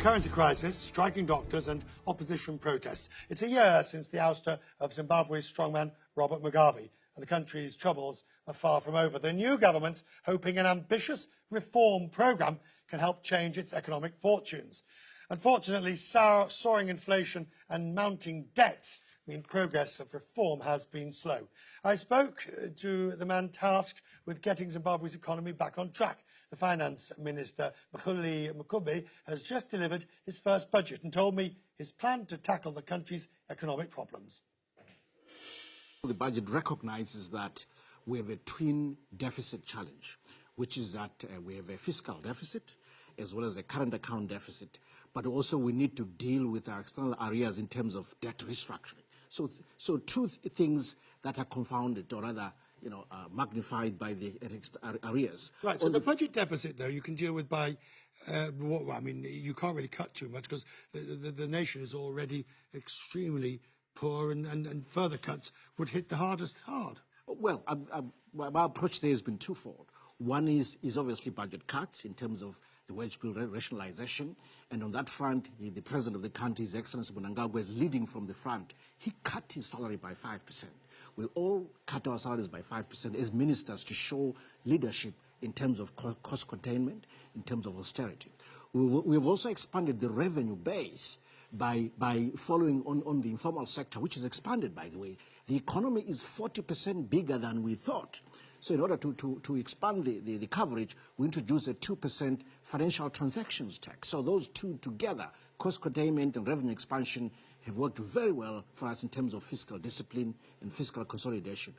currency crisis, striking doctors and opposition protests. It's a year since the ouster of Zimbabwe's strongman Robert Mugabe, and the country's troubles are far from over. The new government's hoping an ambitious reform programme can help change its economic fortunes. Unfortunately, soaring inflation and mounting debts mean progress of reform has been slow. I spoke to the man tasked with getting Zimbabwe's economy back on track. The Finance Minister, Mthuli Ncube, has just delivered his first budget and told me his plan to tackle the country's economic problems. The budget recognizes that we have a twin deficit challenge, which is that we have a fiscal deficit as well as a current account deficit, but also we need to deal with our external arrears in terms of debt restructuring. So two things that are confounded, or rather, magnified by the arrears. Right, so the budget deficit, though, you can deal with by, you can't really cut too much because the nation is already extremely poor and further cuts would hit the hardest hard. Well, my approach there has been twofold. One is obviously budget cuts in terms of the wage bill rationalization. And on that front, the president of the country, His Excellency Mnangagwa, is leading from the front. He cut his salary by 5%. We all cut our salaries by 5% as ministers to show leadership in terms of cost containment, in terms of austerity. We've also expanded the revenue base by following on the informal sector, which is expanded, by the way. The economy is 40% bigger than we thought. So in order to expand the coverage, we introduced a 2% financial transactions tax. So those two together, cost containment and revenue expansion, have worked very well for us in terms of fiscal discipline and fiscal consolidation.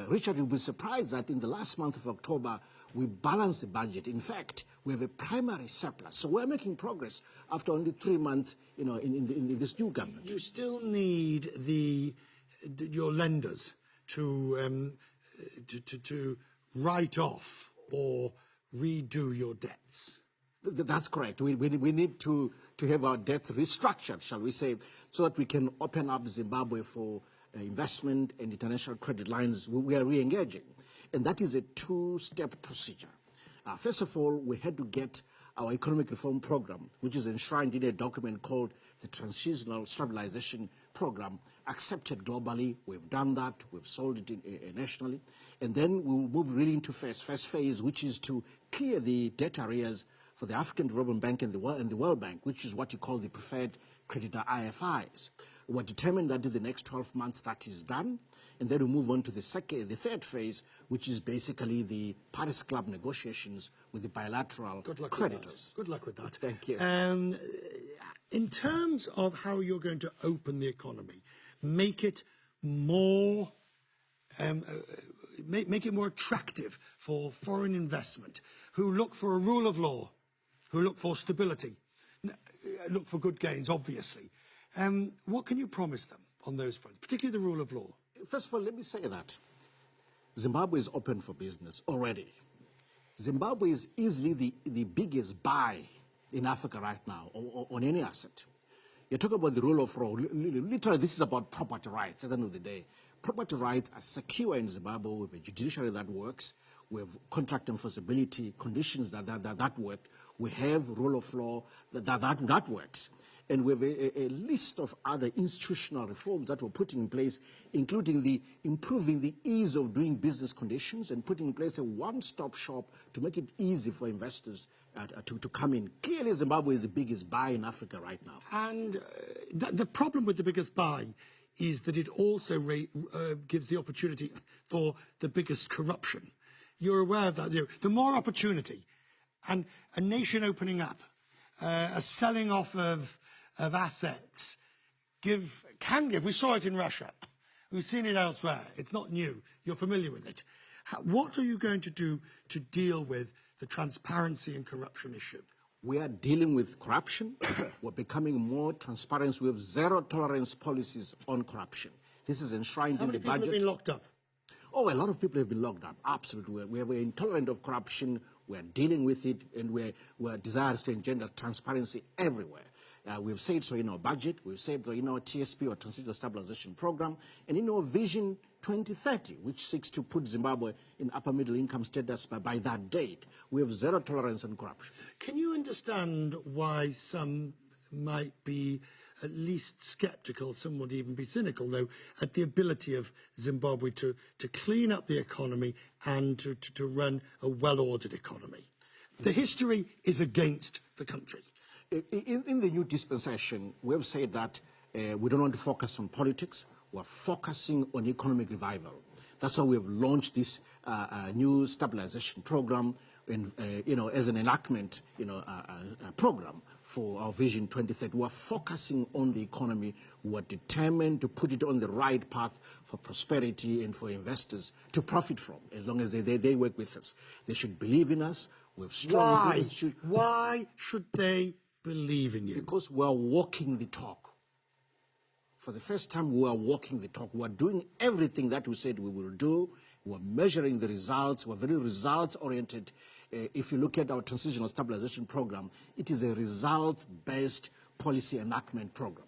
Richard, you'll be surprised that in the last month of October, we balanced the budget. In fact, we have a primary surplus. So we're making progress after only 3 months, in this new government. You still need your lenders to write off or redo your debts. That's correct. We need to have our debts restructured, shall we say, so that we can open up Zimbabwe for investment and international credit lines. We are re-engaging. And that is a two-step procedure. First of all, we had to get our economic reform program, which is enshrined in a document called the Transitional Stabilization Program, accepted globally. We've done that. We've sold it nationally. And then we'll move really into first phase, which is to clear the debt arrears for the African Development Bank and the World Bank, which is what you call the preferred creditor IFIs. We're determined that in the next 12 months that is done. And then we move on to the third phase, which is basically the Paris Club negotiations with the bilateral creditors. Good luck with that. Thank you. In terms of how you're going to open the economy, make it more attractive for foreign investment, who look for a rule of law, who look for stability, look for good gains, obviously. What can you promise them on those fronts, particularly the rule of law? First of all, let me say that Zimbabwe is open for business already. Zimbabwe is easily the biggest buy in Africa right now on any asset. You're talking about the rule of law. Literally, this is about property rights at the end of the day. Property rights are secure in Zimbabwe. We have a judiciary that works. We have contract enforceability conditions that work. We have rule of law that works. And we have a list of other institutional reforms that we're putting in place, including improving the ease of doing business conditions and putting in place a one-stop shop to make it easy for investors to come in. Clearly, Zimbabwe is the biggest buy in Africa right now. And the problem with the biggest buy is that it also gives the opportunity for the biggest corruption. You're aware of that. The more opportunity and a nation opening up, a selling off of assets can give. We saw it in Russia. We've seen it elsewhere. It's not new. You're familiar with it. What are you going to do to deal with the transparency and corruption issue? We are dealing with corruption. We're becoming more transparent. We have zero tolerance policies on corruption. This is enshrined in the budget. How many people have been locked up? Oh, a lot of people have been locked up. Absolutely. We're intolerant of corruption. We're dealing with it, and we're desirous to engender transparency everywhere. We've said so in our budget, we've said so in our TSP, or Transitional Stabilization Program, and in our Vision 2030, which seeks to put Zimbabwe in upper middle income status by that date. We have zero tolerance on corruption. Can you understand why some might be at least sceptical, some would even be cynical, though, at the ability of Zimbabwe to clean up the economy and to run a well-ordered economy. The history is against the country. In the new dispensation, we have said that we don't want to focus on politics. We're focusing on economic revival. That's why we have launched this new stabilization program, and, as an enactment, program for our Vision 2030. We're focusing on the economy. We're determined to put it on the right path for prosperity and for investors to profit from, as long as they work with us. They should believe in us. We have strong institutions. Why should they believe in you? Because we're walking the talk. For the first time, we are walking the talk. We're doing everything that we said we will do. We're measuring the results. We're very results-oriented. If you look at our transitional stabilization program, it is a results-based policy enactment program.